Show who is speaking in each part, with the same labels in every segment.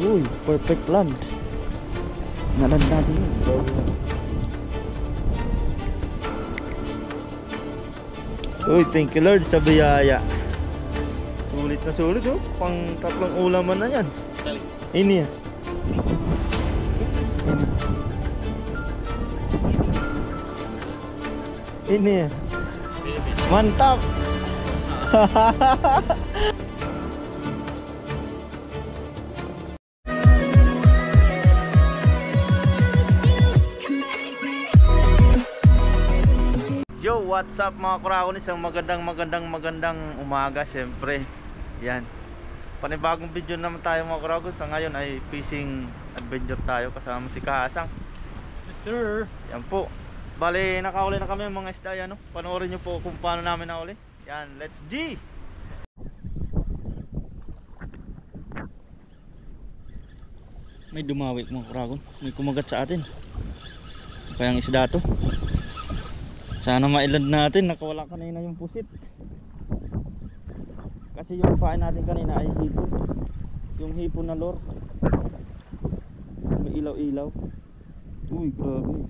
Speaker 1: Uy, perfect land. Naland natin yun. Uy, thank you Lord sa biyaya. Sulit na sulit oh. Pang tatlong ulaman na yan. Ini ya. Ini ya. Mantap. Yo, what's up mga kurakon? Isang magandang umaga siyempre. Yan. Panibagong video naman tayo mga kurakon. Sa ngayon ay fishing adventure tayo kasama si Kahasang.
Speaker 2: Yes sir.
Speaker 1: Yan po. Bale, nakauli na kami mga isda yan, no? Panoorin nyo po kung paano namin nauli. Yan, let's G! May dumawi mga kurakon. May kumagat sa atin. Kaya ang isda to. Sana mailad natin. Nakawala kanina yung pusit. Kasi yung pain natin kanina ay hipon. Yung hipon na lure. May ilaw-ilaw. Uy, grabe.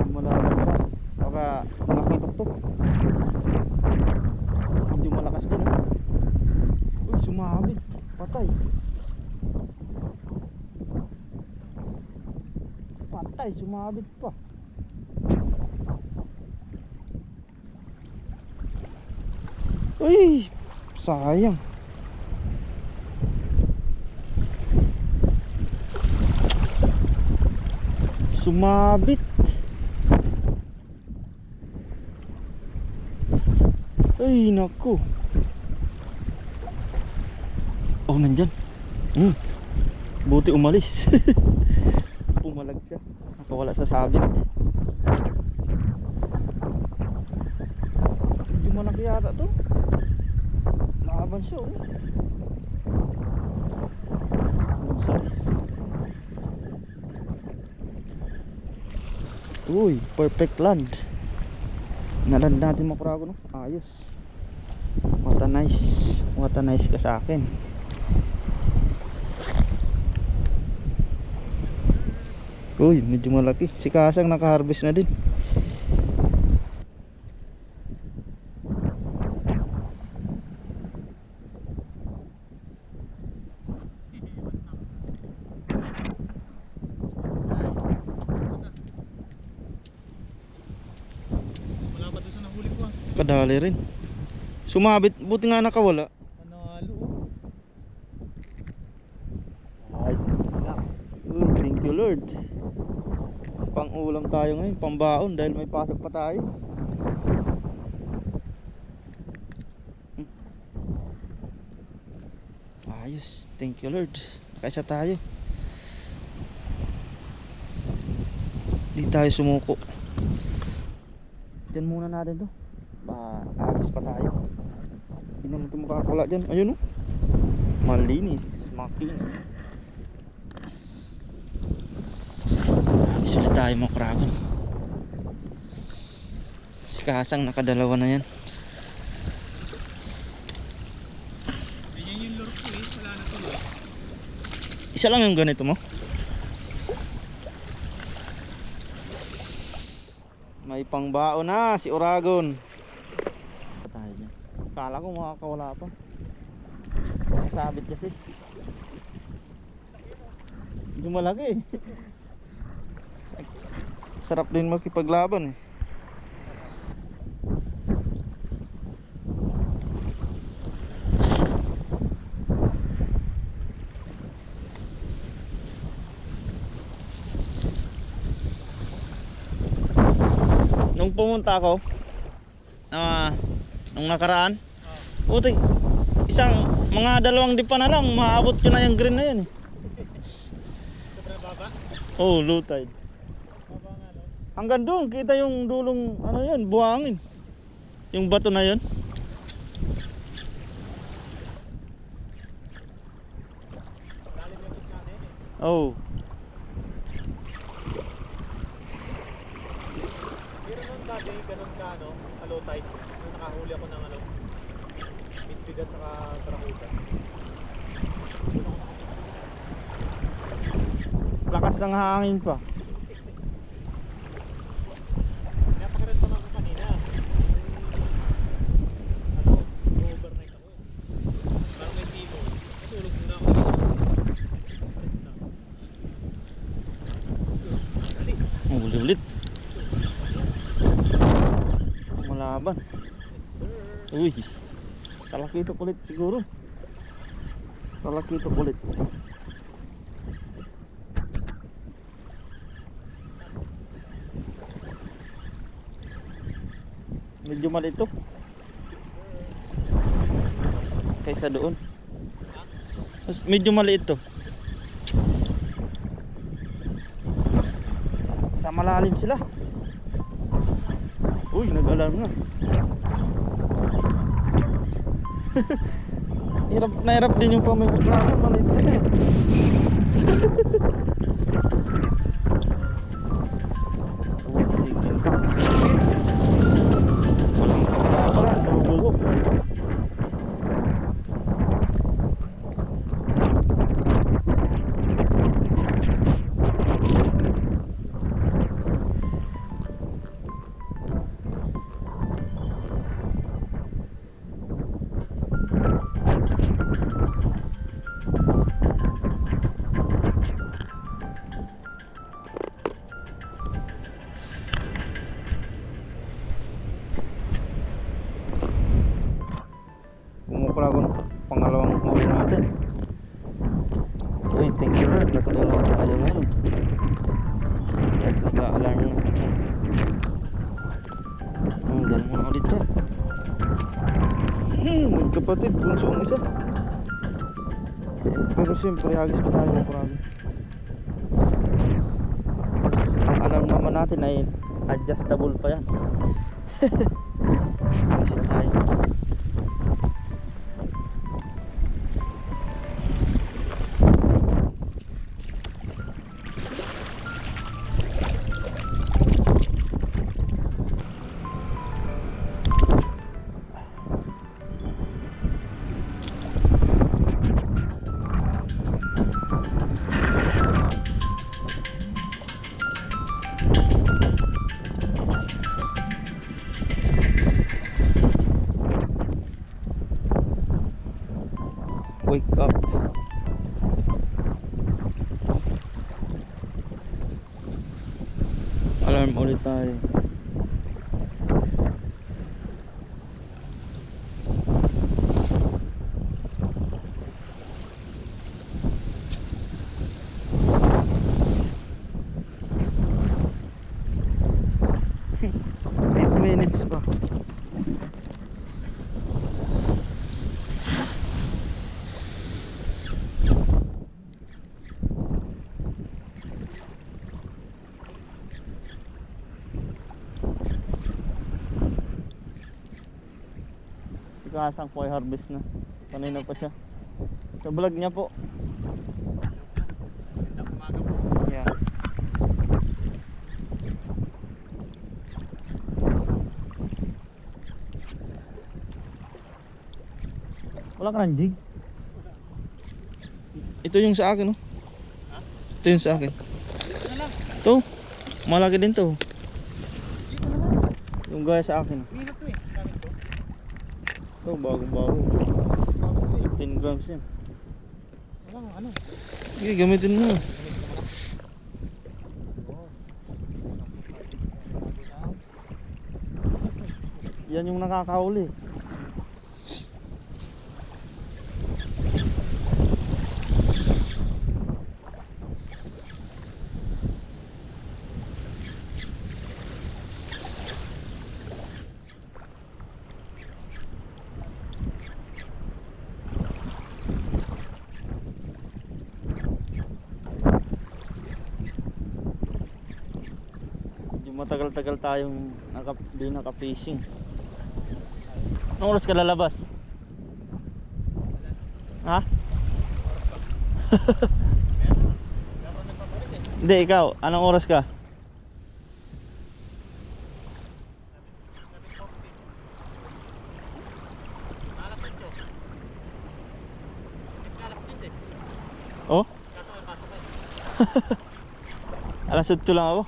Speaker 1: Malaman pa. Baka nakakitok to. Medyo malakas din. Uy, sumabit. Patay. Patay, sumabit pa. Uy, sayang. Sumabit. Ay, naku. Oh, nandyan. Buti umalis. Pumalag siya. Nakawala sa sabit. Medyo malaki yata to. Laban siya, oh. Uy, perfect land. Naland natin mga kurago, no? Ayos. What a nice ka sa akin. Uy, medyo malaki. Si Kasang naka-harvest na din. Kadali rin. Sumabit, buti nga nakawala.
Speaker 2: Panalo.
Speaker 1: Thank you Lord. Pang ulam tayo ngayon, pambaon dahil may pasok pa tayo. Ayos, thank you Lord. Nakaisa tayo. Di tayo sumuko. Diyan muna natin to. Agos pa tayo. Hindi naman ito makakawala dyan. Ayun, oh. Malinis, makinis. Agos ulit tayo mga kuragon. Si Kasang nakadalawa na yan.
Speaker 2: Ganyan yung lure ko eh. Wala na to eh.
Speaker 1: Isa lang yung ganito mo. May pangbao na si Oragon. Kala ko makakawala pa. Sabit kasi. Hindi malaki. Sarap din makipaglaban eh. Nung pumunta ako nung nakaraan, puti, mga 2 dipa na lang, maabot ko na yung green na yan eh.
Speaker 2: Sobrang baba?
Speaker 1: Oh, low tide.
Speaker 2: Baba nga no?
Speaker 1: Hanggang doon, kita yung dulong, ano yan, buhangin. Yung bato na yun.
Speaker 2: Lalim yung gitna na yun eh.
Speaker 1: Oh.
Speaker 2: Pero nung dati, ganun ka no, low tide. Nung nakahuli ako ng ano, midbigat saka tarakutan.
Speaker 1: lakas ng hangin pa.
Speaker 2: Napakaroon pa ako kanina. Overnight ako. Parang may simo. Natulog muna ako.
Speaker 1: Ulit-ulit. Malaban. Uy. Talakito ulit siguro. Talakito ulit. Medyo maliit to kaysa doon. Medyo maliit to. Sa malalim sila. Uy, nag-alarm na. Hirap din yung pamikuklaka. Maliit kasi. Uy, single box. Walang kapala, tumubugo. Kumukuha ko pangalawang huli natin. Uy, thank you Lord, nakadalawa tayo ngayon. At nag-a-alarm na. Hanggang muna ulit siya. Magkapatid, bunso ang isa. Pero siyempre, hagis pa tayo makurami. Ang alarm naman natin ay adjustable pa yan. Hasil tayo. Wake up. Alarm ulit tayo. Minutes pa. Si Kasang po ay harvest na. Kanina pa siya. Sa vlog niya po. Yeah. Wala ka ng jig? Ito yung sa akin, oh.
Speaker 2: Ha?
Speaker 1: Ito yung sa akin.
Speaker 2: Dito na lang.
Speaker 1: Ito, malaki din to.
Speaker 2: Dito na lang.
Speaker 1: Yung gaya sa akin.
Speaker 2: Hirap to eh. Sabi ko.
Speaker 1: Ito, bagong-bago. 15 grams yan.
Speaker 2: Walang ano.
Speaker 1: Sige, gamitin mo. Yan yung nakakahuli. Matagal-tagal tayong di naka-fishing. Anong oras ka lalabas? Ha? Hindi, ikaw. Anong oras ka? Oh? Alas 8 lang ako.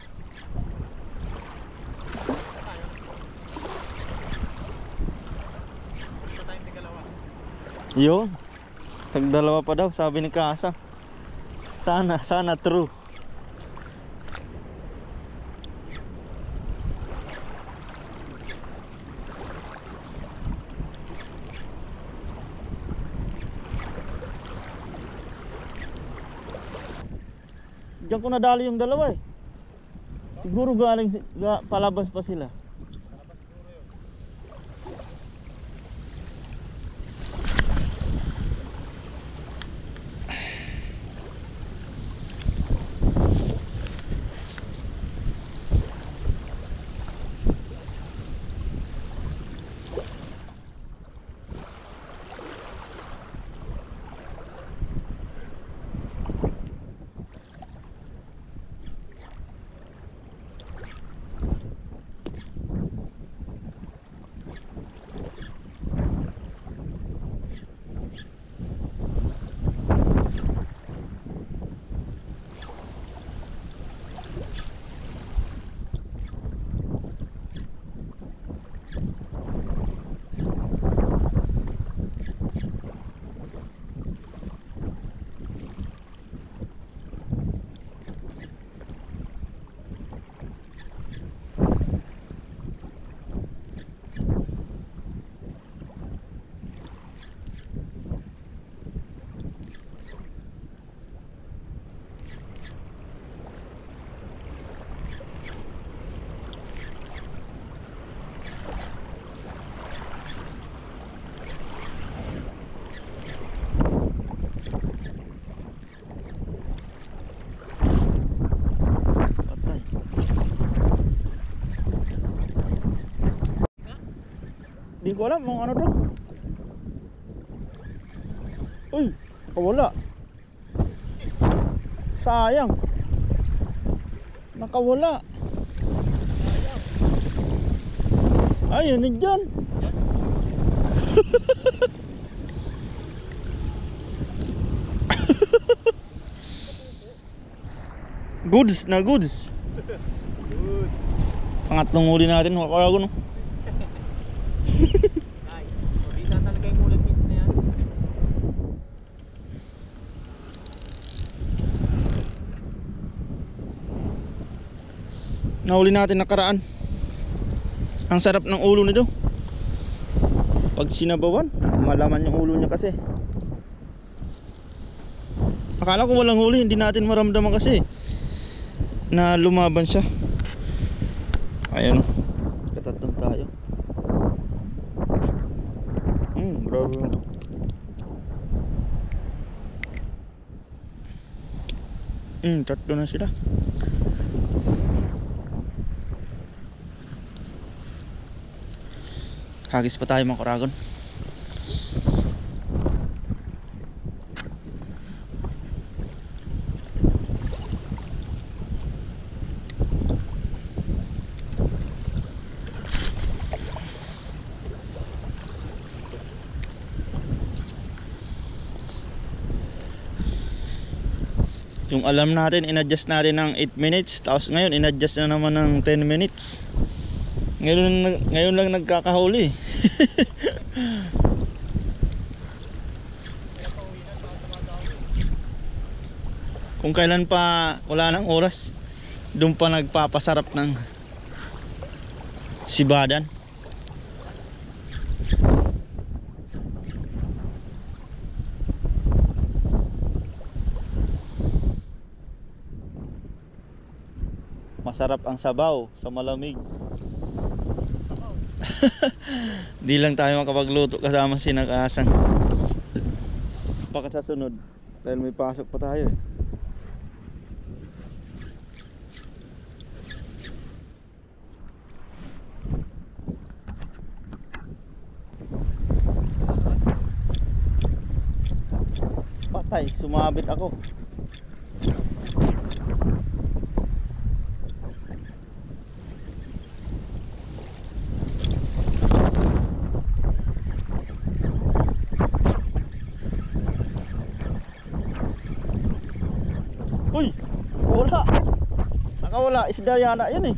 Speaker 2: Isa tayong tigalawa.
Speaker 1: Yun. Tagdalawa pa daw, sabi ni Kasang. Sana true. Diyan ko nadali yung dalawa eh. Siguro galing palabas pa sila.
Speaker 2: Palabas siguro yun.
Speaker 1: Patay. Di ko alam kung ano to. Uy, nakawala. Sayang. Nakawala. Ay, yun dyan. Goods na goods.
Speaker 2: Goods.
Speaker 1: Pangatlong huli natin, makakarago no.
Speaker 2: Nice. So, di na talaga yung ulit hit na yan.
Speaker 1: Nahuli natin nakaraan. Ang sarap ng ulo nito. Pag sinabawan, malaman yung ulo niya kasi. Akala ko walang huli, hindi natin maramdaman kasi na lumaban siya. Ayun, katatlong tayo. Grabe. Tatlo na sila. Hagis pa tayo mga kuragon. Yung alam natin, in-adjust natin ng 8 minutes. Tapos ngayon, in-adjust na naman ng 10 minutes. Ngayon lang nagkakahuli. Kung kailan pa wala nang oras, doon pa nagpapasarap ng sibadan. Masarap ang sabaw sa malamig. Di lang tayo makapagluto kasama si Nakasang. Baka sa sunod, dahil may pasok pa tayo eh. Patay, sumabit ako. Uy, wala. isda yana yun eh.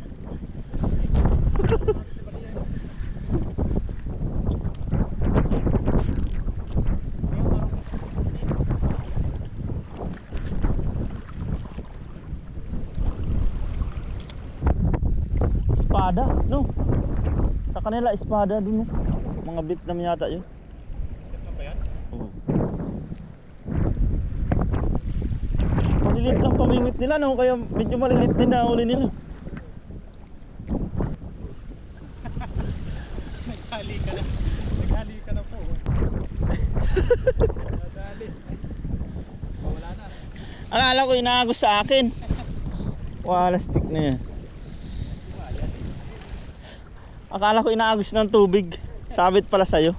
Speaker 1: Espada, no? Sa kanila espada dun, no? Mga Vietnam yata yun.
Speaker 2: Ano ba yan?
Speaker 1: Oo. Malilit lang pamingwit nila, no? Kaya medyo malilit din na uli nila.
Speaker 2: Naghali ka na. Naghali ka na po. Nadali. Wala na.
Speaker 1: Akala ko inaagos sa akin. Wala, stick na yan. Akala ko inaagos ng tubig. Sabit pala sa'yo.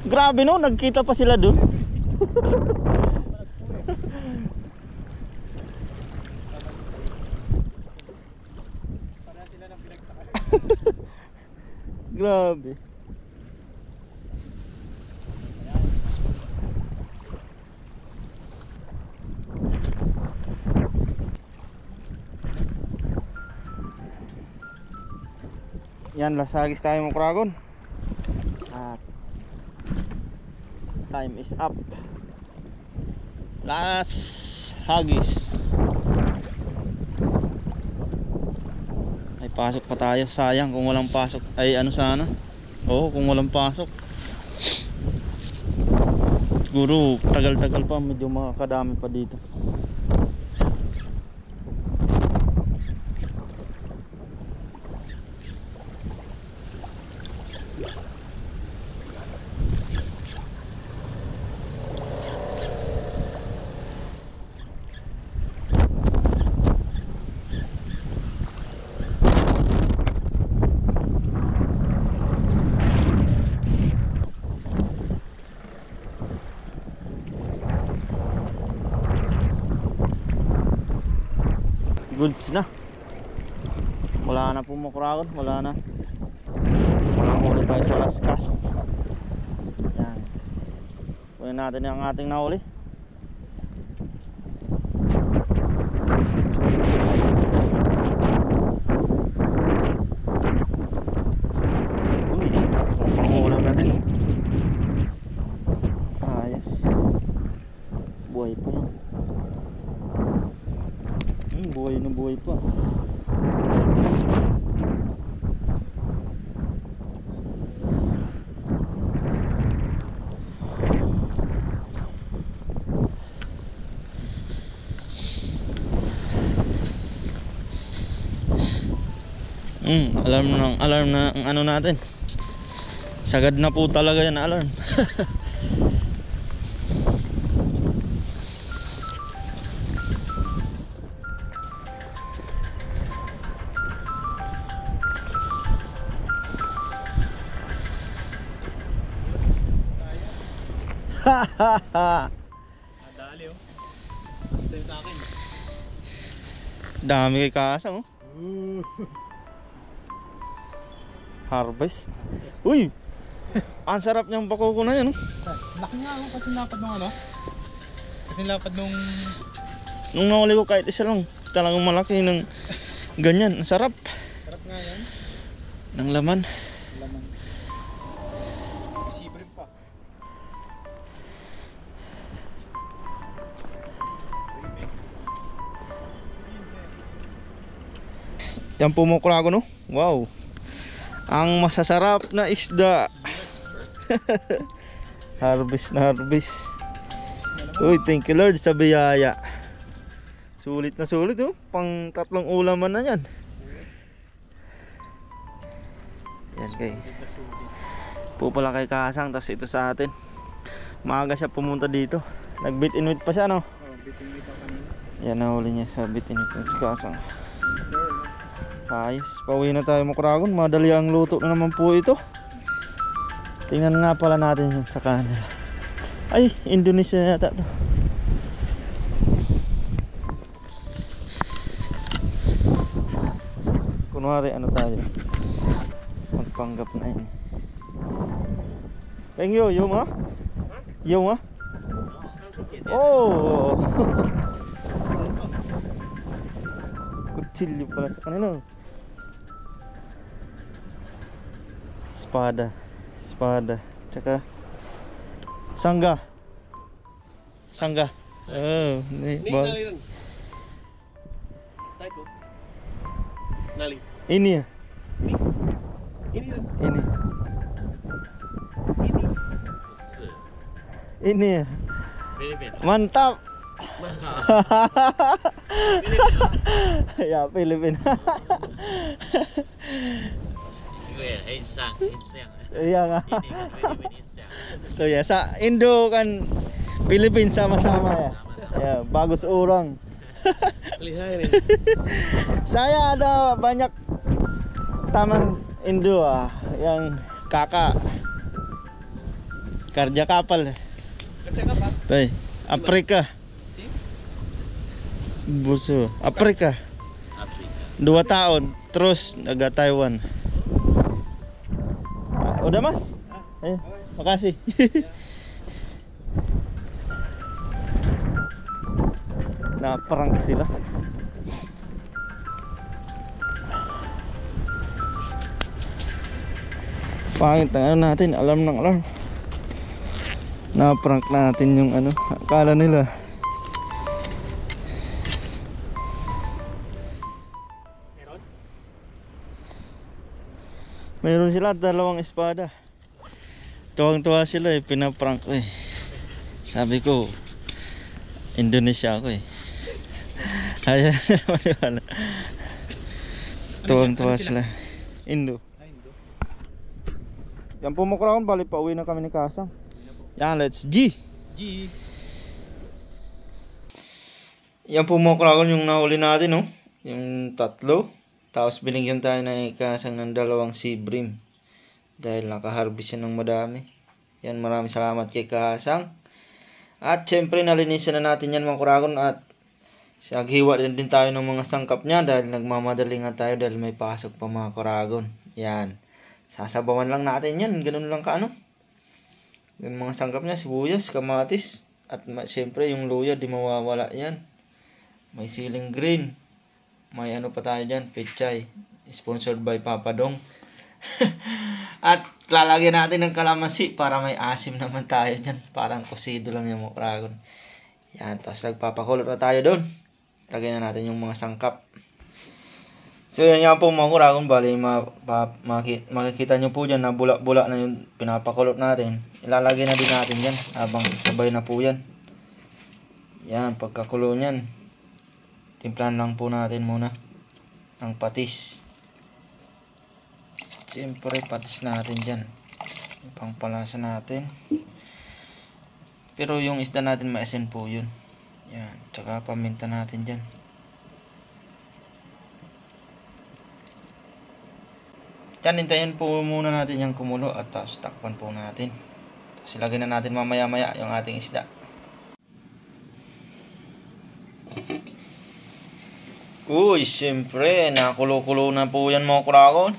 Speaker 1: Grabe no, nagkita pa sila dun.
Speaker 2: Para sila ng pinagsakan.
Speaker 1: Grabe. Yan, lasagis tayo mga kragon. At time is up. Last hagis. Ay, pasok pa tayo. Sayang kung walang pasok. Ay, ano sana? Oo, kung walang pasok. Siguro tagal-tagal pa, medyo makakadami pa dito. Goods na. Wala na po mga kragon, wala na. Makahuli tayo sa last cast. Yan. Kunin natin yung ating nahuli. Uy, saktong pangulam na din. Ayos. Buhay pa yan. Buhay na buhay pa. Alarm na ang ano natin. Sagad na po talaga yan, alarm.
Speaker 2: Nadali oh. Basta yung sa akin.
Speaker 1: Dami kay kasang oh. Harvest. Uy! Ang sarap niyang bako ko na yan oh.
Speaker 2: Laki nga ako kasi lapad nung ano. Kasi lapad nung
Speaker 1: Nung nahuli ko kahit isa lang, talagang malaki ng ganyan. Ang sarap
Speaker 2: sarap nga yan.
Speaker 1: ng laman.
Speaker 2: Laman. Isibre pa.
Speaker 1: Yan po mo krago no. Wow. Ang masasarap na isda.
Speaker 2: Yes.
Speaker 1: Harvest na harvest. Uy, thank you Lord sa biyaya. Sulit na sulit oh. Pang 3 ulaman na yan. Yan kay po pala kay Kasang, tas ito sa atin. Maaga siya pumunta dito. Nag-bit in with pa siya no.
Speaker 2: Oh, bitin mo pa kanina.
Speaker 1: Yan nahuli niya sa bit in with si Kasang.
Speaker 2: Yes, sir.
Speaker 1: Ayos, pauwi na tayo mga kragon. Madali ang luto na naman po ito. Tingnan nga pala natin yung sa kanila. Ay, Indonesia yata to. Kunwari ano tayo, magpanggap na yun. Thank you, yung ha? Yung ha? Oh! Kutsilyo pala sa kanino. Espada. Tsaka sangga. Oh, ni boss.
Speaker 2: Tayo. Nali.
Speaker 1: Ini ya.
Speaker 2: Ini.
Speaker 1: Ini ya.
Speaker 3: Filipino.
Speaker 1: Mantap.
Speaker 3: Filipino.
Speaker 1: Ya, Filipina.
Speaker 3: Insang.
Speaker 1: Iya nga.
Speaker 3: Ini kan Filipino.
Speaker 1: Tuh ya, sa Indo kan Philippines sama-sama ya. Ya, bagus orang.
Speaker 2: Lihat ini.
Speaker 1: Saya ada banyak taman Indo yang kakak kerja kapal.
Speaker 2: Kerja apa?
Speaker 1: Tuh, Afrika. Busu, Afrika.
Speaker 3: Afrika.
Speaker 1: 2 tahun, terus agak Taiwan. Udah mas? Ayo, makasih. Nah, perang sila. Pangit ang ano natin, alarm ng alarm. Na-prank natin yung ano, akala nila. Meron sila 2 espada. Tuwang-tuwa sila pinaprank ko Sabi ko, Indonesia ako Ayan, maniwala. Tuwang-tuwa sila. Indo. Yan po mga kuragon, bali pa uwi na kami ni Kasang. Yan, let's G. Yan po mga kuragon yung nahuli natin yung 3. Tapos binigyan tayo na Kasang ng 2 sea bream. Dahil nakaharvest siya ng madami. Yan, maraming salamat kay Kasang. At syempre nalinisan na natin yan mga kuragon. At naghiwa din tayo ng mga sangkap niya. Dahil nagmamadali nga tayo dahil may pasok pa mga kuragon. Yan, sasabawan lang natin yan. Ganun lang yung mga sangkap niya, sibuyas, kamatis. At syempre yung luya, di mawawala yan. May siling green. May ano pa tayo dyan, pechay. Sponsored by Papa Dong. At lalagyan natin ng kalamansi para may asim naman tayo dyan. Parang kusido lang yung mga kuragon. Yan, tapos nagpapakulot na tayo doon. Lagyan na natin yung mga sangkap. So yan nga po mga kuragon. Bali makikita nyo po dyan na bula-bula na yung pinapakulot natin. Ilalagay na din natin dyan habang sabay na po yan. Yan, pagkakulo nyan, timplahan lang po natin muna ng patis. Siyempre patis natin dyan, pangpalasa natin. Pero yung isda natin maasin po yun. Yan, tsaka paminta natin dyan. Yan, hintayin po muna natin yung kumulo at tapos takpan po natin. Tapos ilagay na natin mamaya-maya yung ating isda. Uy, siyempre nakulo-kulo na po yan mga kuragon.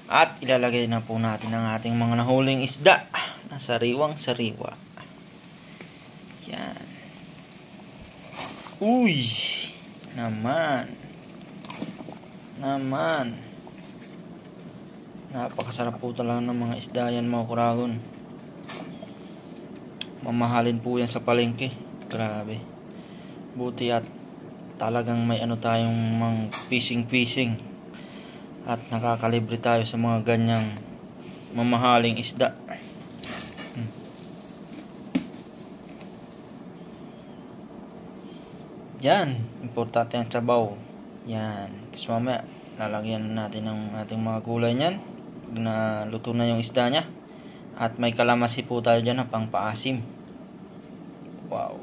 Speaker 1: At ilalagay na po natin ang ating mga nahuling isda na sariwang-sariwa. Yan. Uy, naman. Napakasarap po talaga ng mga isda yan mga kuragon. Mamahalin po yan sa palengke. Grabe. Buti at talagang may ano tayong mga fishing. At nakakalibre tayo sa mga ganyang mamahaling isda. Yan, importante ang sabaw. Yan, tapos mamaya lalagyan natin ng ating mga gulay niyan pag naluto na yung isda nya. At may kalamansi po tayo dyan na pangpaasim. Wow.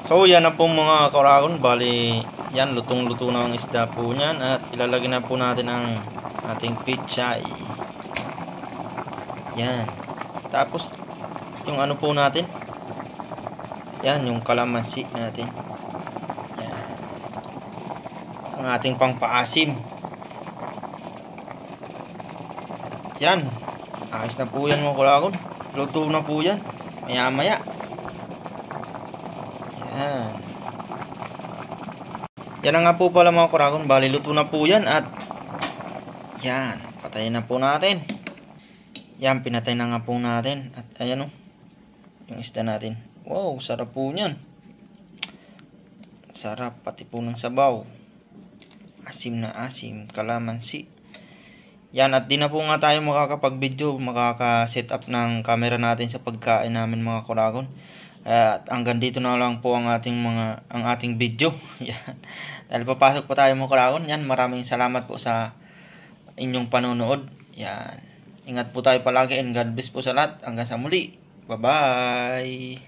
Speaker 1: So yan na po mga kuragon. Bali yan, lutong-luto na ang isda po niyan. At ilalagay na po natin ang ating pechay. Yan. Tapos yung ano po natin, yan, yung kalamansi natin. Yan. Ang ating pangpaasim. Yan. Ayos na po yan mga kuragon. Luto na po yan. Maya-maya. Yan. Yan na nga po pala mga kuragon. Bali luto na po yan at yan, patayin na po natin. Yan, pinatay na nga po natin. At ayan o, yung isda natin. Wow, sarap po niyan. Sarap, pati po ng sabaw. Asim na asim, kalamansi. Yan, at di na po nga tayo makakapag-video, makaka-set up ng camera natin sa pagkain namin mga kuragon. At hanggang dito na lang po ang ating video. Yan. Dahil papasok pa tayo mga kuragon. Yan, maraming salamat po sa inyong panonood. Yan. Ingat po tayo palagi and God bless po sa lahat. Hanggang sa muli. Bye-bye.